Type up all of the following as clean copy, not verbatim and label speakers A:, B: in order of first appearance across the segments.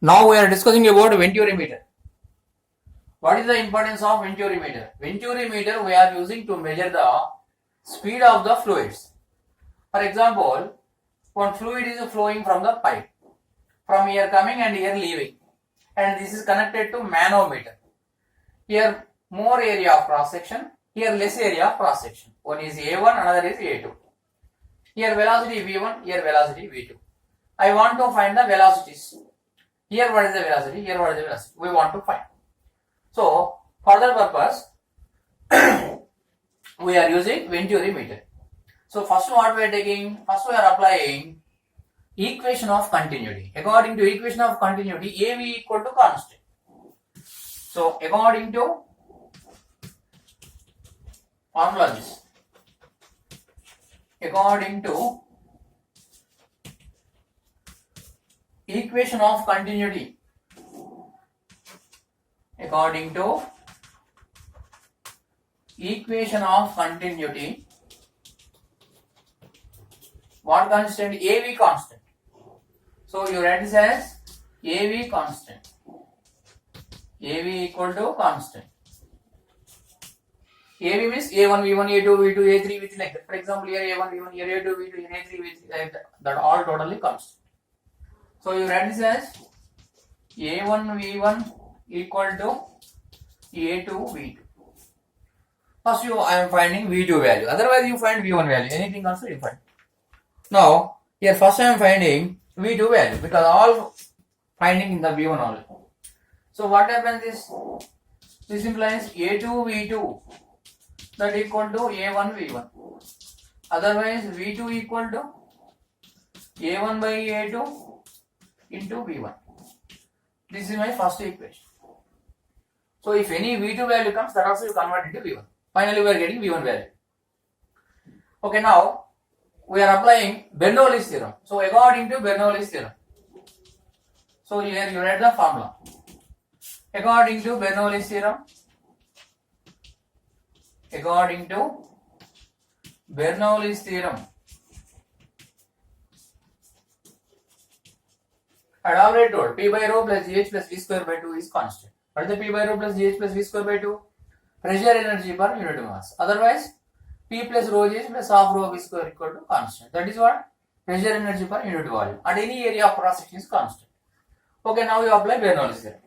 A: Now we are discussing about venturimeter. What is the importance of venturimeter? Venturimeter we are using to measure the speed of the fluids. For example, one fluid is flowing from the pipe, from here coming and here leaving, and this is connected to manometer. Here more area of cross section, here less area of cross section. One is A1, another is A2. Here velocity V1, here velocity V2. I want to find the velocities. Here what is the velocity, here what is the velocity. We want to find. So for that purpose, we are using venturimeter. So first what we are taking, first we are applying equation of continuity. According to equation of continuity, AV equal to constant. So according to formula this, according to equation of continuity, according to equation of continuity, what constant? AV constant. So you write this as AV constant. AV equal to constant. AV means A1, V1, A2, V2, A3, V3 like that. For example, here A1, V1, here A2, V2, here A3, V3 like that. That all totally constant. So you write this as A1, V1 equal to A2, V2. First I am finding V2 value. Otherwise you find V1 value. Anything also you find. Now here first I am finding V2 value because all finding in the V1 only. So what happens is, this implies A2 V2 that equal to A1 V1. Otherwise V2 equal to A1 by A2 into V1. This is my first equation. So if any V2 value comes, that also you convert into V1. Finally we are getting V1 value. Okay, now we are applying Bernoulli's theorem. So according to Bernoulli's theorem, so here you write the formula. According to Bernoulli's theorem, according to Bernoulli's theorem, I had already told P by rho plus GH plus V square by 2 is constant. What is the P by rho plus GH plus V square by 2? Pressure energy per unit mass. Otherwise, P plus rho GH plus half rho V square equal to constant. That is what? Pressure energy per unit volume. At any area of cross section is constant. Okay, now you apply Bernoulli's theorem.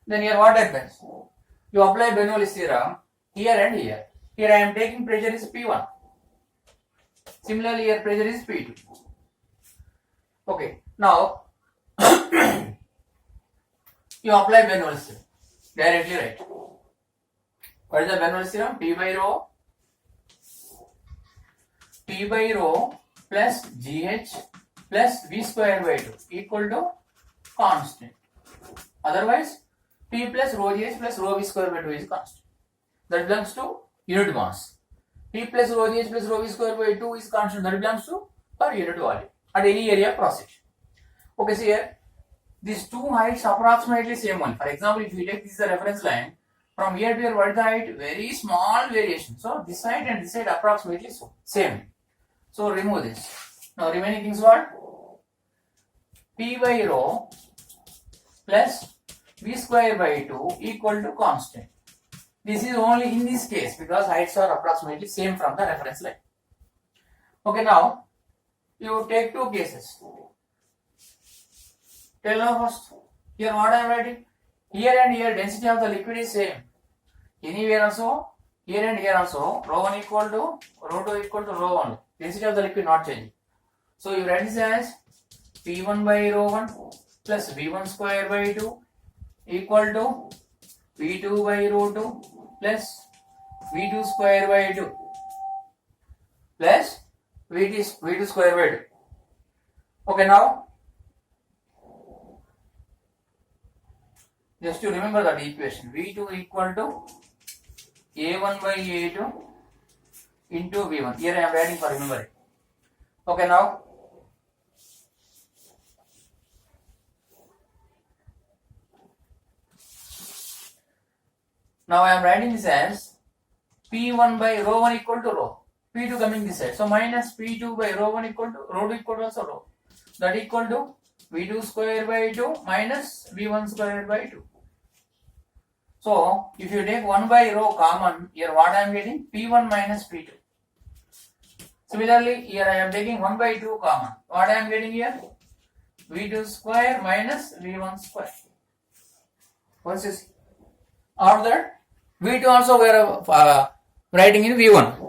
A: Then here what happens? You apply Bernoulli's theorem here and here. Here I am taking pressure is P1. Similarly here pressure is P2. Okay, now you apply Bernoulli's theorem. Directly write. What is the Bernoulli's theorem? P by rho plus GH plus V square by 2 equal to constant. Otherwise, P plus rho GH plus rho V square by 2 is constant. That belongs to unit mass. P plus rho GH plus rho V square by 2 is constant. That belongs to per unit volume at any area cross section. Okay, see here, these two heights approximately same one. For example, if you take this as a reference line, from here to here, what is the height? Very small variation. So this side and this side approximately same. So remove this. Now remaining things what? P by rho plus V square by 2 equal to constant. This is only in this case because heights are approximately same from the reference line. Okay, now you take two cases. Tell now first. Here what I am writing? Here and here density of the liquid is same. Anywhere also, here and here also, rho 1 equal to rho 2 equal to rho 1. Density of the liquid not changing. So you write this as P1 by rho 1 plus V1 square by 2 equal to V2 by rho 2 plus V2 square by 2 plus V2 square by 2. Okay, now just to remember that equation, V2 equal to A1 by A2 into V1. Here I am writing for remembering. Okay, now I am writing this as P1 by rho 1 equal to rho. P2 coming this side. So minus P2 by rho 1 equal to rho 2 equal to also rho. That equal to v2 square by 2 minus v1 square by 2. So if you take 1 by rho common, here what I am getting? P1 minus P2. Similarly, here I am taking 1 by 2 common. What I am getting here? v2 square minus v1 square. What's this? Or that v2 also we are writing in v1.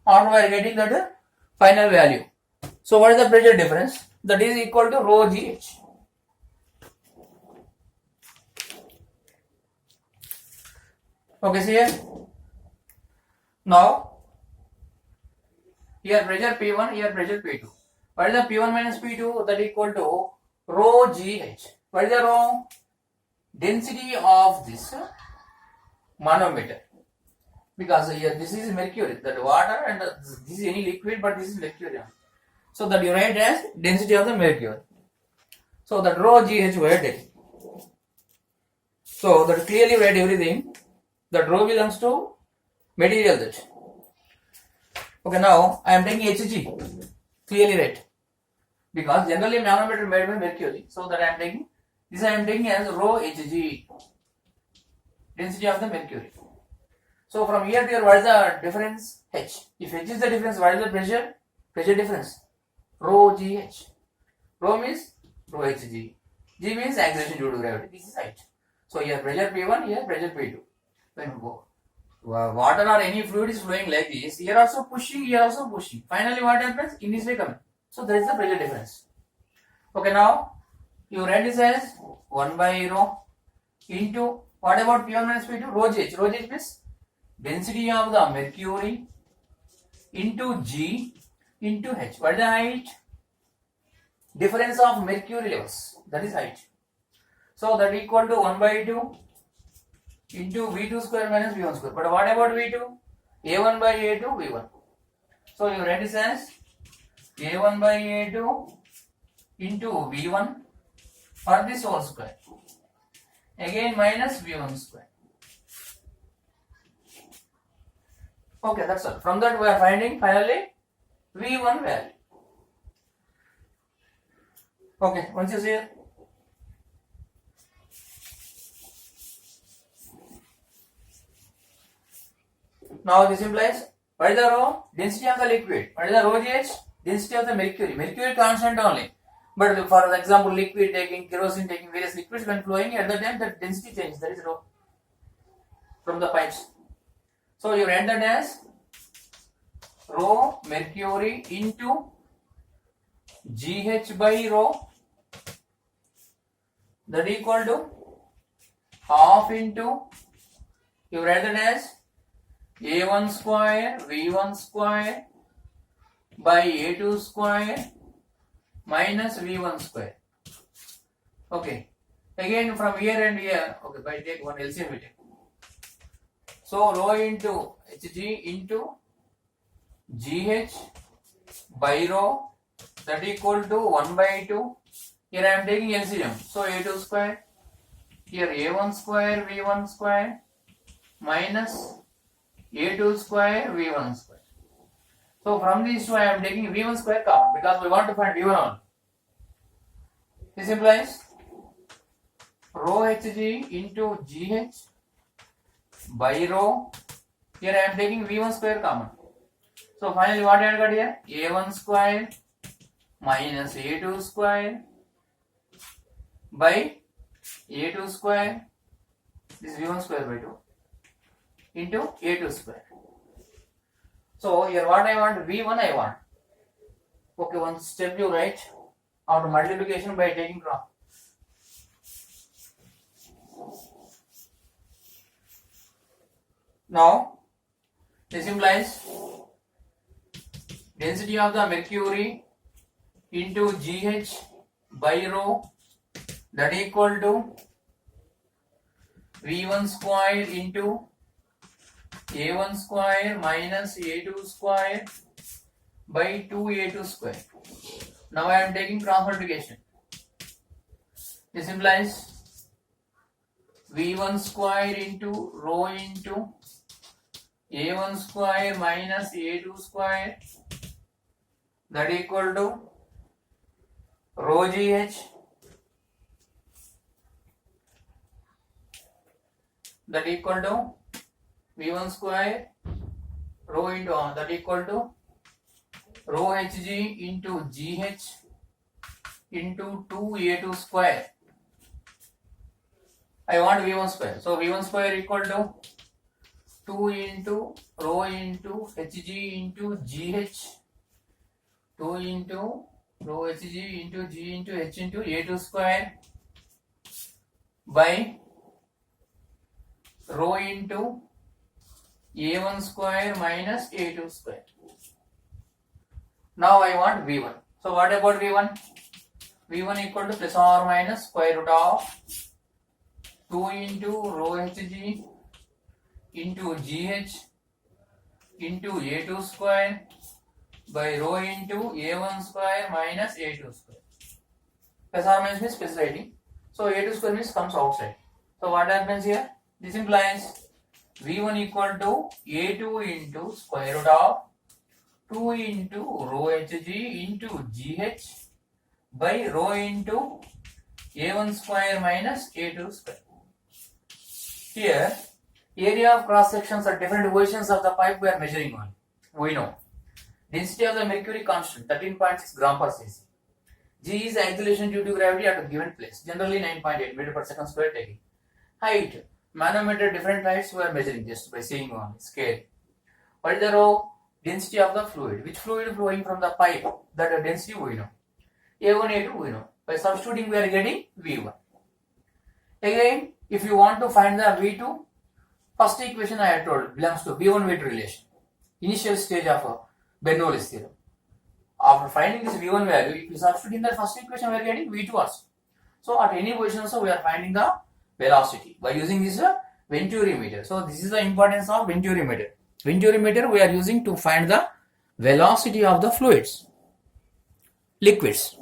A: Or we are getting that final value. So what is the pressure difference? That is equal to rho GH. Okay, see here. Now, here pressure P1, here pressure P2. What is the P1 minus P2? That is equal to rho GH. What is the rho? Density of this manometer. Because here this is mercury, that water, and this is any liquid, but this is mercury. So that you write as density of the mercury. So that rho GH we are taking. So that clearly write everything. That rho belongs to material that. Okay, now I am taking Hg. Clearly write. Because generally manometer made by mercury. So that I am taking this, I am taking as rho Hg. Density of the mercury. So from here to here, what is the difference? H. If H is the difference, what is the pressure? Pressure difference. Rho GH. Rho means rho Hg. G means acceleration due to gravity. This is height. So here pressure P1, here pressure P2. When water or any fluid is flowing like this, here also pushing, here also pushing. Finally what happens? In this way coming. So there is the pressure difference. Okay, now you write this as 1 by rho into, what about P1 minus P2? Rho GH. Rho GH means density of the mercury into G into H. What is the height? Difference of mercury levels. That is height. So that equal to 1 by 2 into V2 square minus V1 square. But what about V2? A1 by A2 V1. So you write this as A1 by A2 into V1 for this whole square. Again minus V1 square. Okay, that's all. From that we are finding finally V1 value. Okay, once you see it. Now this implies, what is the rho? Density of the liquid. What is the rho GH? Density of the mercury. Mercury constant only. But for example, liquid taking, kerosene taking, various liquids when flowing, at the time the density changes. That is rho from the pipes. So you write that as rho mercury into GH by rho, that equal to half into, you write that as A1 square V1 square by A2 square minus V1 square. Okay. Again from here and here, okay, by take one LCM we take. So rho into Hg into GH by rho, that equal to 1 by 2. Here I am taking LCM. So A2 square, here A1 square V1 square minus A2 square V1 square. So from these two I am taking V1 square common because we want to find V1 only. This implies rho Hg into GH by rho. Here I am taking V1 square common. So finally what I have got here? A1 square minus A2 square by A2 square, this is V1 square by 2 into A2 square. So here what I want? V1 I want. Okay, one step you write after multiplication by taking cross. Now this implies density of the mercury into GH by rho, that equal to V1 square into A1 square minus A2 square by 2A2 square. Now I am taking cross multiplication. This implies V1 square into rho into A1 square minus A2 square, that equal to rho GH that equal to V1 square rho into that equal to rho Hg into GH into 2A2 square. I want V1 square. So V1 square equal to 2 into rho into Hg into GH, 2 into rho Hg into G into H into A2 square by rho into A1 square minus A2 square. Now I want V1. So what about V1? V1 equal to plus or minus square root of 2 into rho Hg into GH into A2 square by rho into A1 square minus A2 square. Plus or minus means plus writing. So A2 square means comes outside. So what happens here? This implies V1 equal to A2 into square root of 2 into rho Hg into GH by rho into A1 square minus A2 square. Here, area of cross sections at different positions of the pipe we are measuring on. We know. Density of the mercury constant 13.6 gram per cc. G is acceleration due to gravity at a given place, generally 9.8 meter per second square taking. Height, manometer different heights we are measuring just by seeing on scale. What is the rho? Density of the fluid. Which fluid flowing from the pipe? That density we know. A1, A2 we know. By substituting we are getting V1. Again, if you want to find the V2, first equation I had told belongs to V1 V2 relation. Initial stage of Bernoulli's theorem. After finding this V1 value, if you substitute in the first equation we are getting V2 also. So at any position also we are finding the velocity by using this Venturi meter. So this is the importance of Venturi meter. Venturi meter we are using to find the velocity of the fluids, liquids.